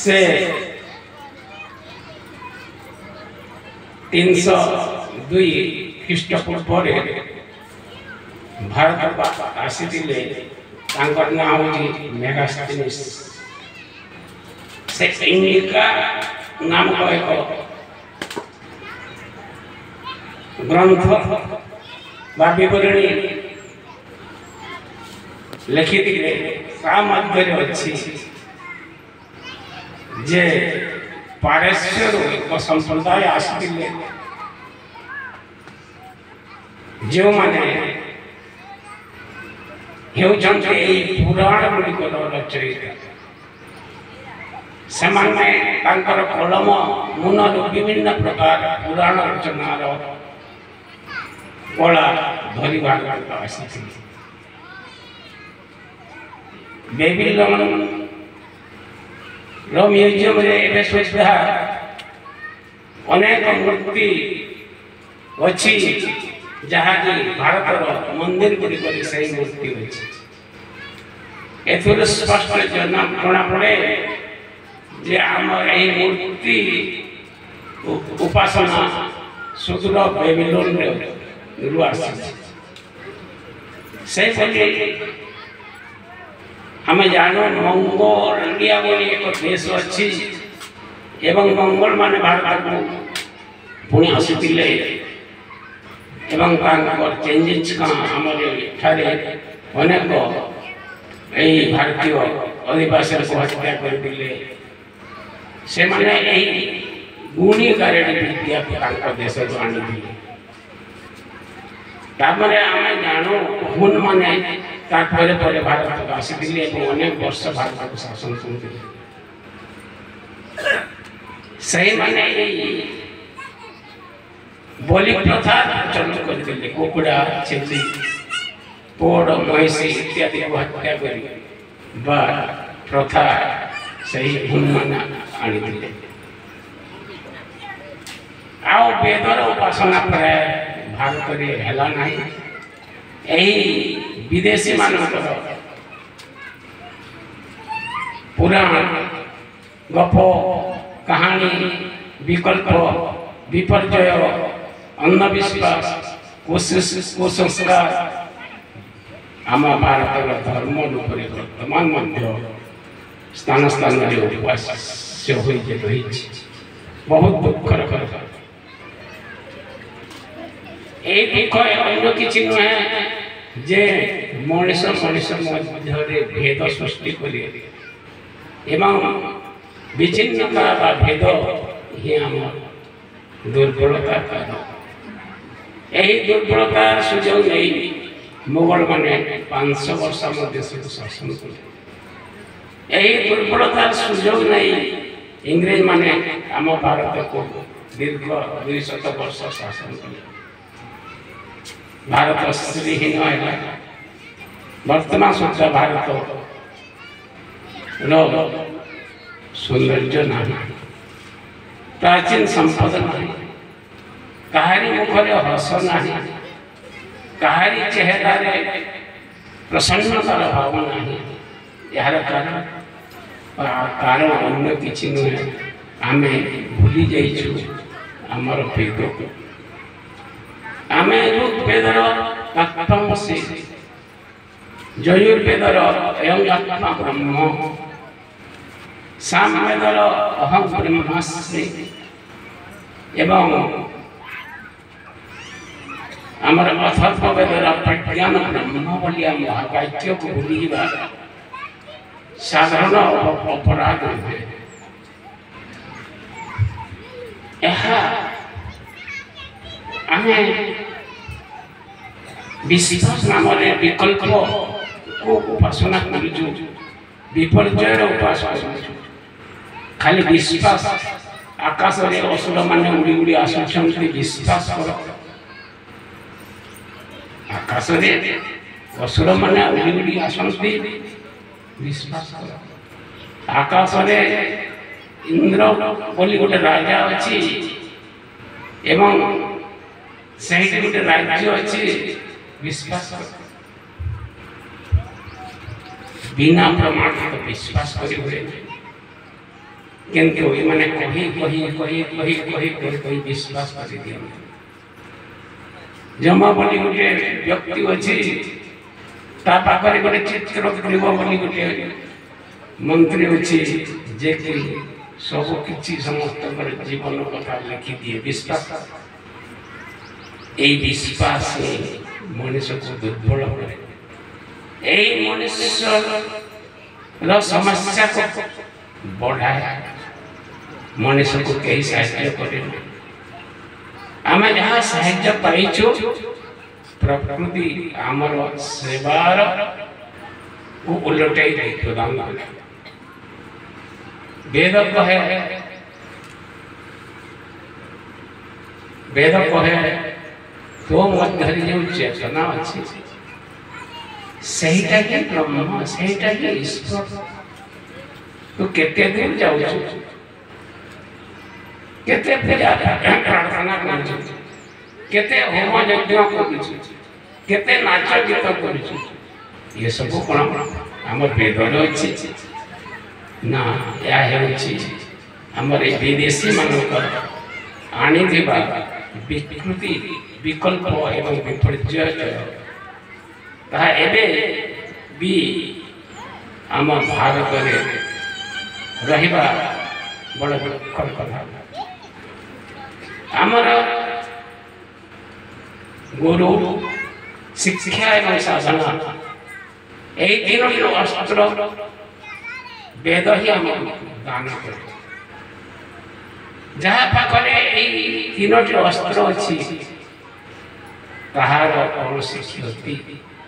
से 302 ख्रीष्टपूर्व भारत आसीथिले तांकर नाम होची मेगास्थनीस से इंडिका नाम को एक ग्रंथ बा विवरणी लिखिथिले ता मध्य अछि जे पारस्यरू एक संप्रदाय आसीथिले जो माने हेउचंते एई पुराण गुड़िकर रचयिता सेमाने तांकर कलम मुनर विभिन्न प्रकार पुराण रचनार कला धरिबार आसीथिले बेबीलोन रो म्यूजियम रे एबे सुविधा अनेक मूर्ति अछि जहाँ की भारत मंदिर गुड़िक से मूर्ति एथुर स्पष्ट जना पड़े जे आमर ए मूर्ति उपासना सुदूर बेबीलोन रू आसी आम जानो मंगोलिया बोली एक देश अच्छी एवं मंगोल माने भारत को पुणी आसीथिले एवं चेंजेस का आमर ठारे अनेक यही भारतीय अधिवासी को हत्या करथिले से माने यही गुणी कारण विद्या देश को आनी तापर आम जानो हुन माने तापर पर भारत को आसीथिले अनेक वर्ष भारत को शासन करथिले सही माने बोली प्रथा चलन करथिले कुकुड़ा छेली पोड़ महिषी इत्यादि को हत्या करी बा प्रथा सही हुनमाना आनिथिले आओ वेदर उपासना प्राय भारत रे हेला नाही एही विदेशी मानकर पुराण गप कहानी विकल्प विपर्जय अंधविश्वास कुसंस्कार आम भारत धर्म रूप वर्तमान मध्य स्थान स्थान उपवास रही बहुत दुखर कथा ए दुख अन्य किसी नुहे जे मनीष मनीष मध्य भेद सृष्टि करी एवं विच्छिन्नता बा भेद ही आम दुर्बलता यही दुर्बलता सुजोग नहीं मुगल माने 500 वर्ष देश को शासन कले यही दुर्बलता सुजोग नहीं इंग्रेज माने आम भारत को दीर्घ 200 वर्ष शासन कले भारत श्रीहीन है वर्तमान सुधा भारत सौंदर्य ना प्राचीन संपद ना कहारी मुखरे हस ना कहारी चेहरा प्रसन्नतार भाव ना यार कारण अन्य किसी नुहे आम भूली जाइछु आमर भेद को आम ऋग्वेदर तत्त्वमसि यजुर्वेदर एवं आत्मा ब्रह्म सामवेदर अहं ब्रह्मास्मि एवं आमर अथर्ववेदर प्रज्ञान ब्रह्म बोलिया महावाक्य को भूलिबा साधारण अपराध है आमे विश्वास नाम विकल्प को उपासना करूँ विपर्जय उपासना खाली विश्वास आकाश रे असुर माने उड़ी उड़ी आसुछंती विश्वास कर आकाश रे असुर माने उड़ी उड़ी आसुछंती विश्वास कर आकाश रे इंद्र बोली गोटे राजा अछि एवं सही गोटे राज्य अच्छी विश्वास बिना प्रमाण तो विश्वास कर किंतु मैंने कही कही कही कही कही कही कही विश्वास कर दिया जमा बोली गोटे व्यक्ति अच्छी ता पाखरे गोटे चित्र गृह बोली गोटे मंत्री अच्छी जे कि सब किसी समस्त जीवन कथा लिखि दिए विश्वास विश्वास मनुष्य को दुर्बल करे मनुष्य समस्या को बढ़ाए मनुष्य को कई साहाय्य करे आम जहाँ साहाय्य पाइचु प्रकृति आमर सेवार को उलटाई प्रदान करे वेद कहे तो मध्य जो चेतना अच्छी सहीटा ही ब्रह्म सहीटा ही ईश्वर तो केते दिन जाऊ केते पूजा प्रार्थना कर केते होम यज्ञ कर केते नाच गीत कर ये सब कौन आम वेद अच्छी ना या आमर विदेशी मानकर आनी विकृति विकल्प एवं विपर्य भी आम भारत में रहिबा बड़ दुखर कथा आमर गुरु शिक्षा एवं साधना यही तीनों अस्त्र वेद ही आम दान करे जहाँ पाखरे तीनोटी अस्त्र अच्छी ताहार कौन क्षति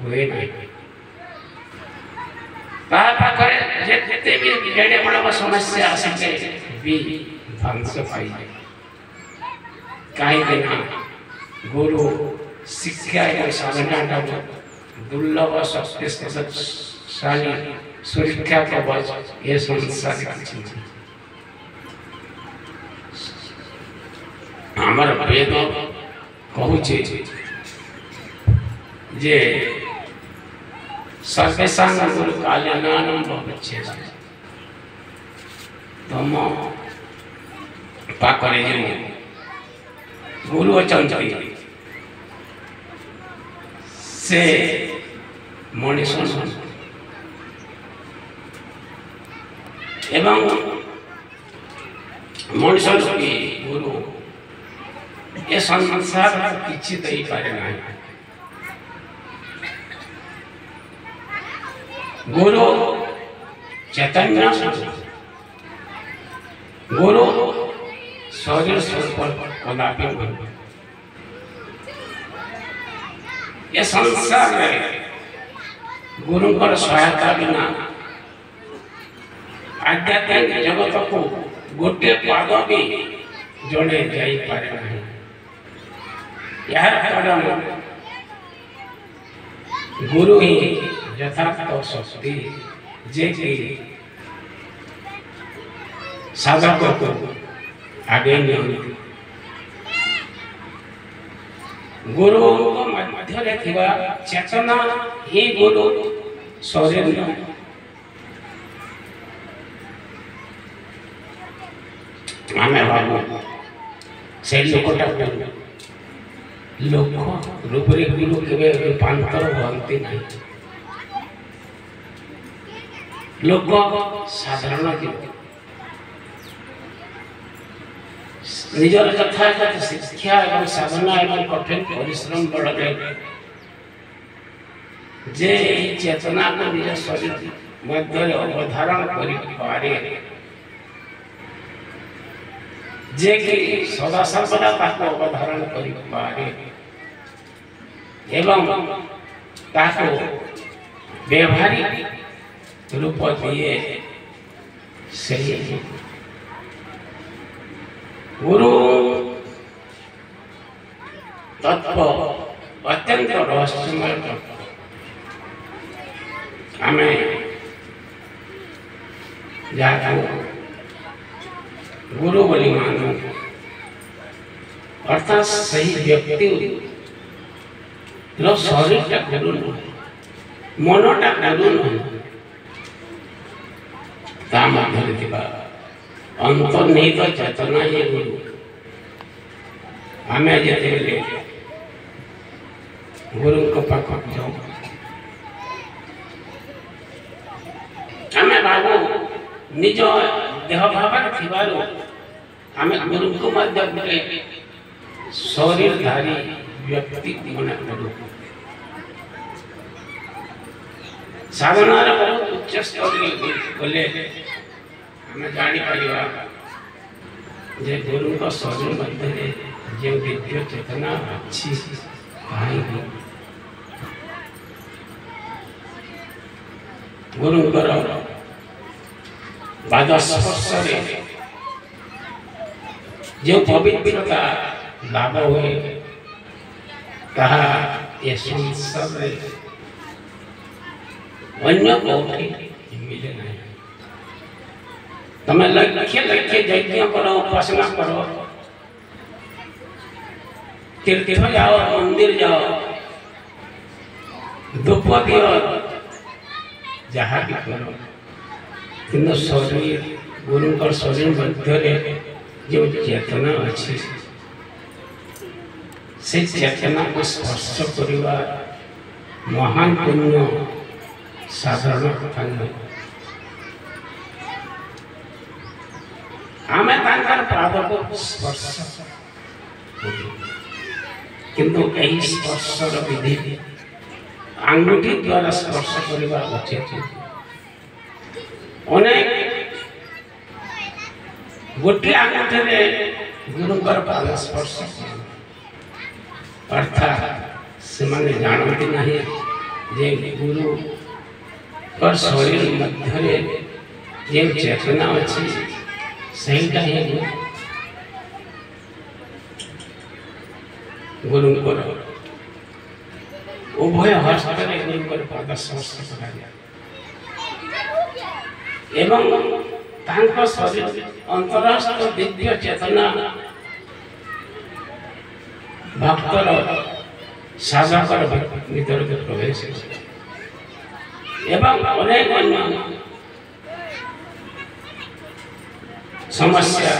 हुए नहीं पाखरे जेते भी जेडे बड़ समस्या आसे भी ध्वंस पाई कहीं गुरु शिक्षा एवं साधना दुर्लभ शक्तिशाली सुरक्षा कवच ये संसार आमर वेद कहूचे जे सर्वेषां गुरु कल्याणानं भवेत् तम पाखरे जो गुरु अचंती से मनुष्य एवं मनुष्य रूपी गुरु ये संसार किसी दे पारे ना गुरु चैतन्य गुरु शरीर स्वरूप कदापि ये संसार में गुरु सहायता बिना आध्यात्मिक जगत को गोटे पाद भी जोड़े जाई पारे नहीं यार कारण गुरु ही यथार्थ शक्ति जे कि साधक को आगे नहीं गुरु मध्य चेतना ही गुरु शरीर आम भाव से लोकटा लोक रूपरे गुरु के रूपांतर हमें ना लोक साधारण निजर यथायथ शिक्षा एवं साधना एवं कठिन परिश्रम बल जे चेतना को निज शरीर मध्य अवधारण करे जे कि सदा सर्वदा ताको अवधारण करे एवं ताको व्यवहारिक रूप दिए सही गुरु तत्व अत्यंत रहस्यमय आमे जाको गुरु बोली मानो अर्थात सही व्यक्ति शरीर गुरु मनटा गुरु अंतर्निहित चेतना ये गुरु आम जिते गुरु पाख जाऊ आम भाव निज देह भाव आम गुरु को शरीरधारी व्यक्ति मन करूँ साधना बहुत उच्च स्तर गले आम जापर जे गुरु का शरीर मध्य जो दिव्य चेतना अच्छी गुरुंकर पाद स्पर्श जो पवित्रता लाभ हुए कहा ये संसार अन्य कौटी मिले नहीं तमें लक्ष्य लक्ष्य यज्ञ करो उपासना करो तीर्थ जाओ मंदिर जाओ धूप दियो जहाँ भी करो किंतु शरीर गुरु का शरीर मध्य जो चेतना अच्छी से चेतना को स्पर्श करवा महान पुण्य साधारण कथा नहीं आम पाद को स्पर्श किंतु यही स्पर्शर विधि आंगुठी द्वारा स्पर्श करवा उचित अनेक गोटे आंगुठी गुरुंकर पाद स्पर्श अर्थात से माने जानती नहीं जे गुरु पर शरीर मध्य जो चेतना अच्छी सही गुरु उभय हस्त गुरु पाद स्पर्श एवं शरीर अंतरस्थ दिव्य चेतना भक्तर साधकर भीतर प्रवेश एवं अनेक अन्य समस्या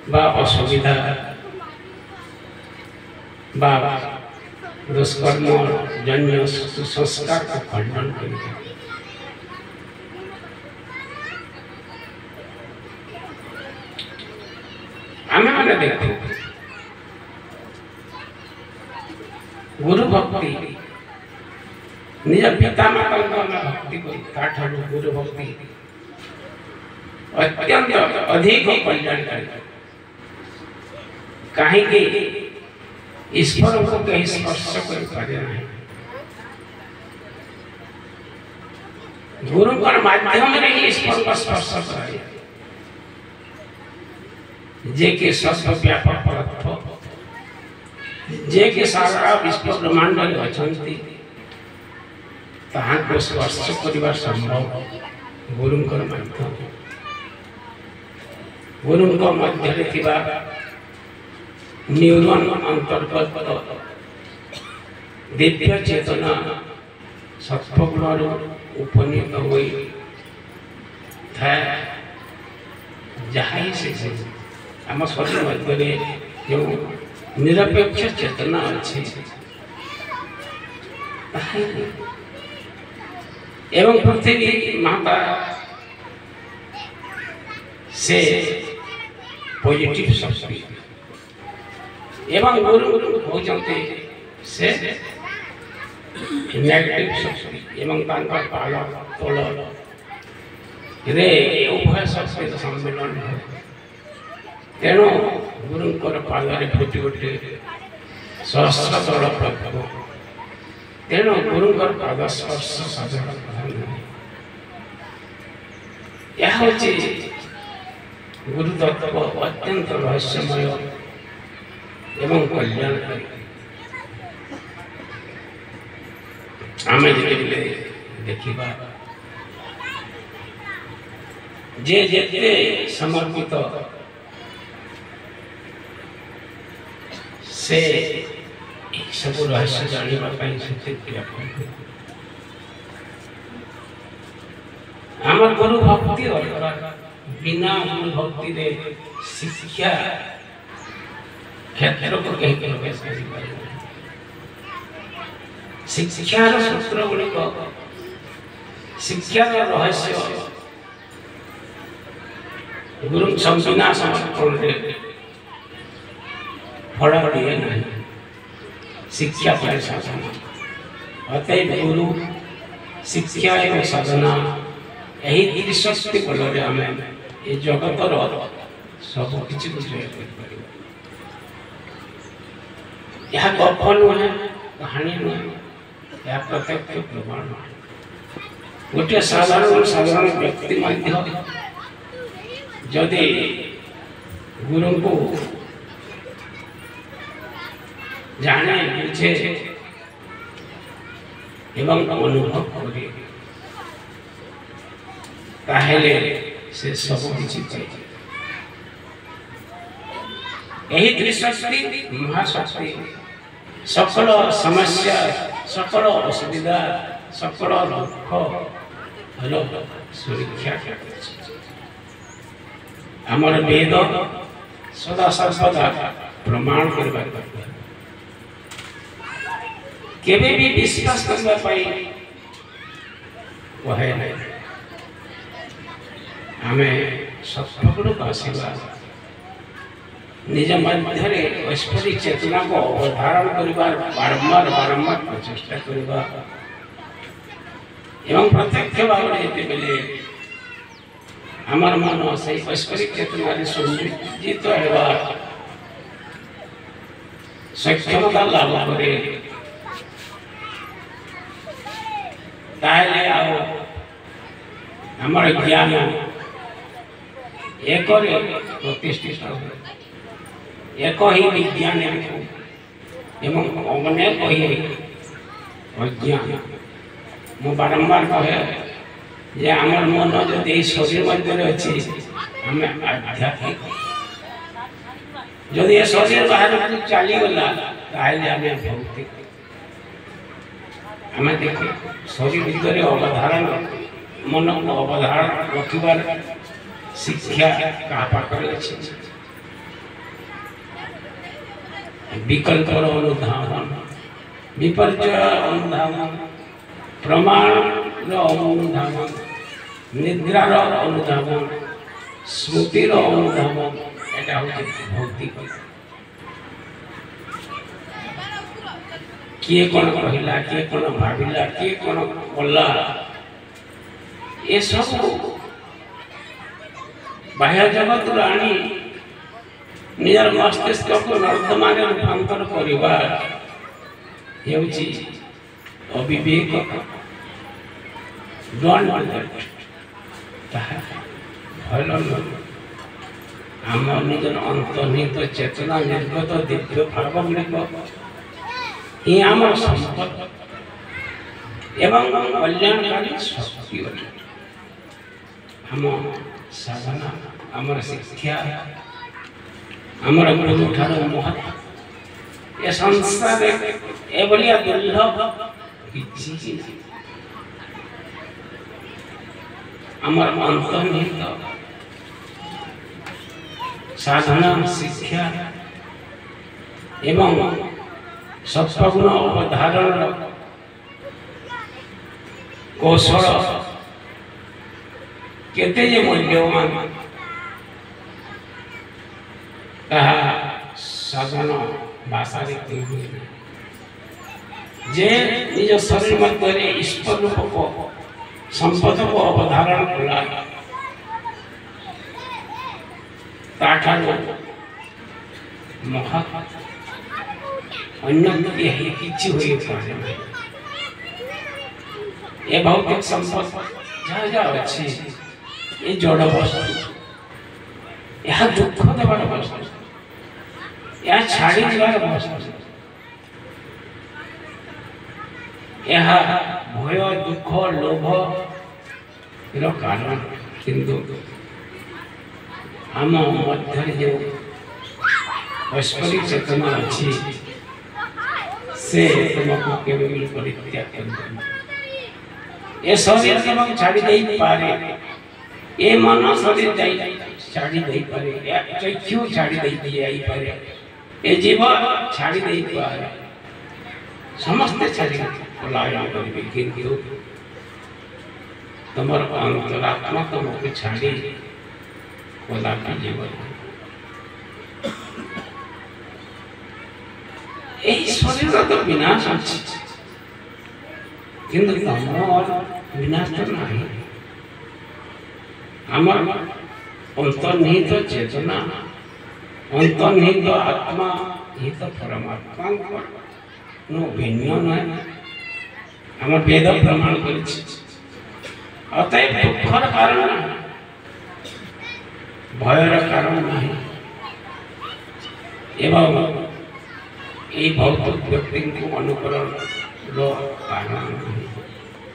बा असुविधा बा दुष्कर्म जन्य संस्कार को खंडन कर आम मैंने देखो गुरु भक्ति निज पिता माता भक्ति कर गुरु भक्ति अत्यंत अधिक कल्याणकारी कहीं ईश्वर को कहीं स्पर्श कर गुरु माध्यम ईश्वर का स्पर्श करे जे के सर्वव्यापक परत्व जे के सारा विश्व ब्रह्मांड में अछंती ताहां को स्पर्श करिवा संभव गुरुंकर माध्यम गुरुंकर मध्य थिबा न्यूरन अंतर्गत दिव्य चेतना सत्वगुण उपनीत हुई था जहाँ से आम शरीर मध्य जो निरपेक्ष चेतना अच्छी एवं पृथ्वी माता से पॉजिटिव शक्ति एवं गुरु होते से नेगेटिव शक्ति एवं पाल तल रे उभय शक्ति सम्मिलन तेणु गुरुंकर पादरे फुटी उठे सहस्र दल प्रभु तेणु गुरुंकर पाद स्पर्श साधारण यह गुरु तत्व अत्यंत रहस्यमय एवं कल्याणकारी आम देखा जे जेते समर्पित से सब रहस्य जाना आमर गुरु भक्ति बिना गुरु भक्ति दे शिक्षा क्षेत्र को कहीं प्रवेश कर शिक्षार सूत्र गुड़िक शिक्षार रहस्य गुरु संबिना समर्पण फल दिए ना शिक्षा पर साधना अतएव गुरु शिक्षा एवं साधना यही त्रिशक्ति बल आम ये जगतर सब किसी को जय कर गप नुहे कहानी नुहे यह प्रत्यक्ष प्रमाण गोटे साधारण व्यक्ति जदि गुरु को जाने बुझे एवं अनुभव करे ताहेले से सब किछि पाए यही त्रिशक्ति महाशक्ति सकल समस्या सकल असुविधा सकल दुख सुरक्षा आमर वेद सदा सर्वदा प्रमाण करबा केबे भी विश्वास करबा पाई वहे नहीं आमे सत्संग को आशीर्वाद निज मध्य ऐश्वर्य चेतना को अवधारण करबा बारंबार बारंबार प्रचेष्टा करबा एवं प्रत्यक्ष भाव बेले आमर मन से ऐश्वर्य चेतना सुनिश्चित होगा सक्षमता लाभ करे ताहले आओ आमर ज्ञान एक प्रतिष्ठित एक ही विज्ञान एवं अनेक ही अज्ञान मु बारंबार कहे जे आमर मन जो शरीर मध्य अच्छी आम आध्यात्मिक जदि ये शरीर बाहर चलीगला भौतिक आम देखे शरीर भितर अवधारण मन को अवधारण रखिबार शिक्षा क्या पाखरे अच्छी विकल्प अनुधावन विपर्य अनुधावन प्रमाण अनुधावन निद्रार अनुधावन स्मृतिर अनुधावन एटा होचे भौतिक किए कौन कहला किए कौन भाविला किए कौन कला ये सब बाह्य जगत आनी निजर मस्तिष्क को नर्दमा रूपांतर करवा अविवेक आम निजर अंतर्निहित चेतना निर्गत दिव्य भाव गुड़िक ही आम संपद एवं कल्याणकारी शक्ति आम साधना आमर शिक्षा आमर गुरु ठार महत्व ये संसार एभलिया दुर्लभ किछि आमर अंतर्निहित साधना शिक्षा एवं सत्सगुण अवधारण कौशल केते जे मूल्यवान साधन भाषा जे निज शरीर मध्य इष्ट रूप को संपद को अवधारण कला महत् अन्य किछि होई पारे ए भौतिक संपद जहाँ जहाँ अच्छी ये जड़ वस्तु यह दुख देवार वस्तु यह छाड़ी जीवार वस्तु यह भय दुख लोभ कारण किंतु आम मध्य जो ऐश्वर्य चेतना अच्छी से तुमको केवल परित्याग कर ए शरीर केवल छाड़ी दे पारे ए मन शरीर छाड़ी दे पारे ए चक्षु छाड़ी दे जाई पारे ए जीव छाड़ी दे पारे समस्त छाड़ी पलायन करिवे किंतु तमर अंतरात्मा तुमको छाड़ी कदापि जीवन यही शरीर तो विनाश अच्छी किंतु तमर विनाश तो नहीं आमर अंतर्निहित चेतना अंतर्निहित आत्मा ही तो परमात्मा नो भिन्न नहीं आम वेद प्रमाण कर अतएव दुखर कारण भयर कारण नहीं एवं ये भौतिक व्यक्ति को अनुकरण कारण नहीं।